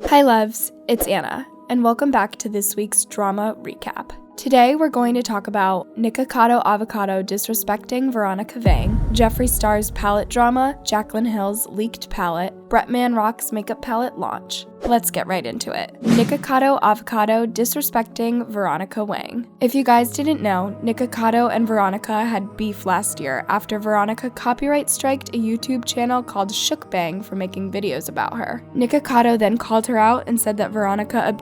Hi loves, it's Anna, and welcome back to this week's drama recap. Today we're going to talk about nikocado avocado disrespecting Veronica Wang, Jeffree Star's palette drama, Jaclyn Hills leaked palette, BrettManRocks makeup palette launch. Let's get right into it. Nikocado avocado disrespecting Veronica Wang. If you guys didn't know, Nikocado and Veronica had beef last year after Veronica copyright striked a YouTube channel called Shookbang for making videos about her. Nikocado then called her out and said that Veronica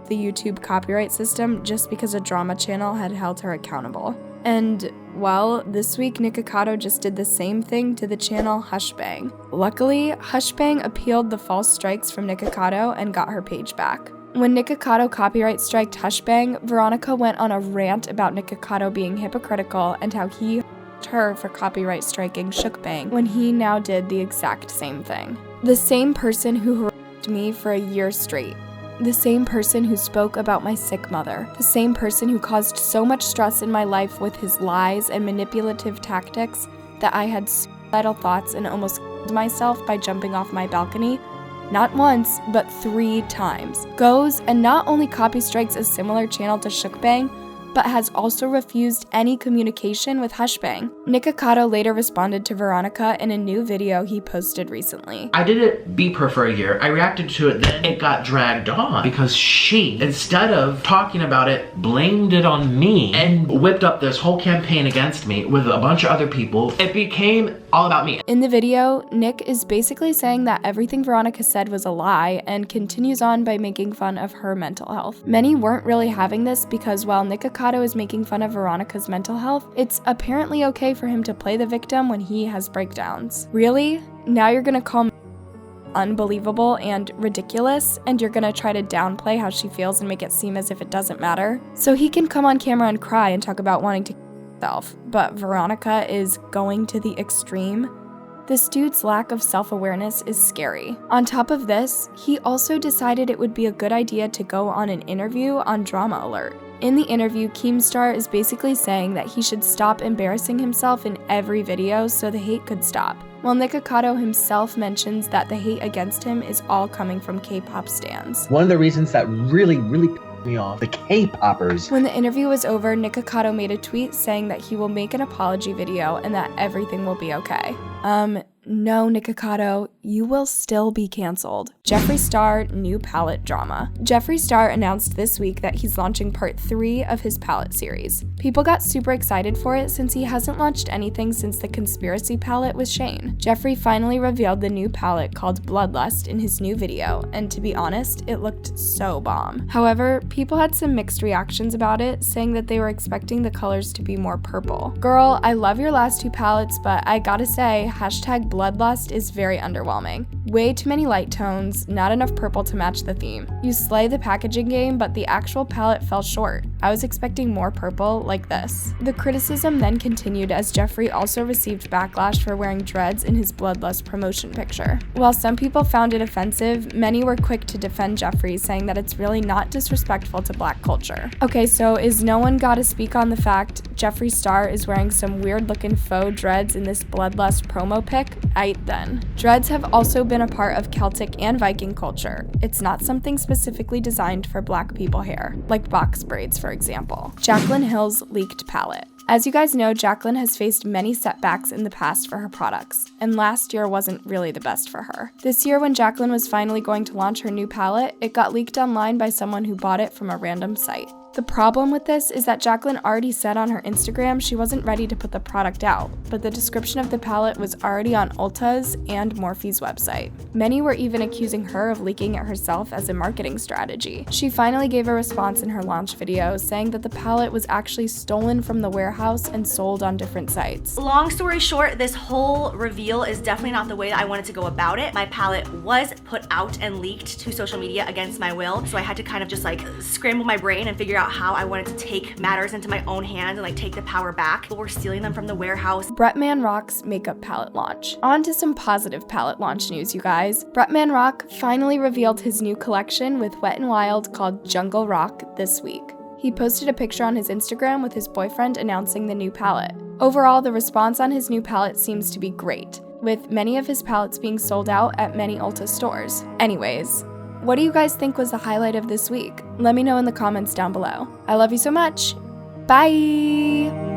the YouTube copyright system just because a drama channel had held her accountable. And, well, this week Nikocado just did the same thing to the channel Hushbang. Luckily, Hushbang appealed the false strikes from Nikocado and got her page back. When Nikocado copyright striked Hushbang, Veronica went on a rant about Nikocado being hypocritical and how he her for copyright striking Shookbang when he now did the exact same thing. The same person who harassed me for a year straight. The same person who spoke about my sick mother. The same person who caused so much stress in my life with his lies and manipulative tactics that I had suicidal thoughts and almost killed myself by jumping off my balcony, not once, but 3 times. Goes and not only copy strikes a similar channel to Shookbang, but has also refused any communication with Hushbang. Nikocado later responded to Veronica in a new video he posted recently. I didn't beep her for a year. I reacted to it, then it got dragged on because she, instead of talking about it, blamed it on me and whipped up this whole campaign against me with a bunch of other people. It became all about me. In the video, Nick is basically saying that everything Veronica said was a lie and continues on by making fun of her mental health. Many weren't really having this because while Nikocado is making fun of Veronica's mental health, it's apparently okay for him to play the victim when he has breakdowns. Really? Now you're gonna call me unbelievable and ridiculous, and you're gonna try to downplay how she feels and make it seem as if it doesn't matter? So he can come on camera and cry and talk about wanting to self, but Veronica is going to the extreme. This dude's lack of self-awareness is scary. On top of this, he also decided it would be a good idea to go on an interview on Drama Alert. In the interview, Keemstar is basically saying that he should stop embarrassing himself in every video so the hate could stop, while Nikocado himself mentions that the hate against him is all coming from K-pop stans. One of the reasons that really me off, the K-poppers. When the interview was over, Nikocado made a tweet saying that he will make an apology video and that everything will be okay. No, Nikocado, you will still be canceled. Jeffree Star new palette drama. Jeffree Star announced this week that he's launching part 3 of his palette series. People got super excited for it since he hasn't launched anything since the Conspiracy palette with Shane. Jeffree finally revealed the new palette called Bloodlust in his new video, and to be honest, it looked so bomb. However, people had some mixed reactions about it, saying that they were expecting the colors to be more purple. Girl, I love your last 2 palettes, but I gotta say, #Bloodlust is very underwhelming. Way too many light tones, not enough purple to match the theme. You slay the packaging game, but the actual palette fell short. I was expecting more purple like this. The criticism then continued as Jeffree also received backlash for wearing dreads in his Bloodlust promotion picture. While some people found it offensive, many were quick to defend Jeffree, saying that it's really not disrespectful to Black culture. Okay, so is no one gotta speak on the fact Jeffree Star is wearing some weird looking faux dreads in this Bloodlust promo pic? Aight then. Dreads have also been a part of Celtic and Viking culture. It's not something specifically designed for Black people hair, like box braids for example. Jaclyn Hills leaked palette. As you guys know, Jaclyn has faced many setbacks in the past for her products, and last year wasn't really the best for her. This year when Jaclyn was finally going to launch her new palette, it got leaked online by someone who bought it from a random site. The problem with this is that Jaclyn already said on her Instagram she wasn't ready to put the product out, but the description of the palette was already on Ulta's and Morphe's website. Many were even accusing her of leaking it herself as a marketing strategy. She finally gave a response in her launch video, saying that the palette was actually stolen from the warehouse and sold on different sites. Long story short, this whole reveal is definitely not the way that I wanted to go about it. My palette was put out and leaked to social media against my will, so I had to kind of just like scramble my brain and figure out how I wanted to take matters into my own hands and like take the power back. But we're stealing them from the warehouse. BrettManRocks makeup palette launch. On to some positive palette launch news, you guys. BrettManRock finally revealed his new collection with Wet n Wild called Jungle Rock this week. He posted a picture on his Instagram with his boyfriend announcing the new palette. Overall, the response on his new palette seems to be great, with many of his palettes being sold out at many Ulta stores. Anyways, what do you guys think was the highlight of this week? Let me know in the comments down below. I love you so much. Bye!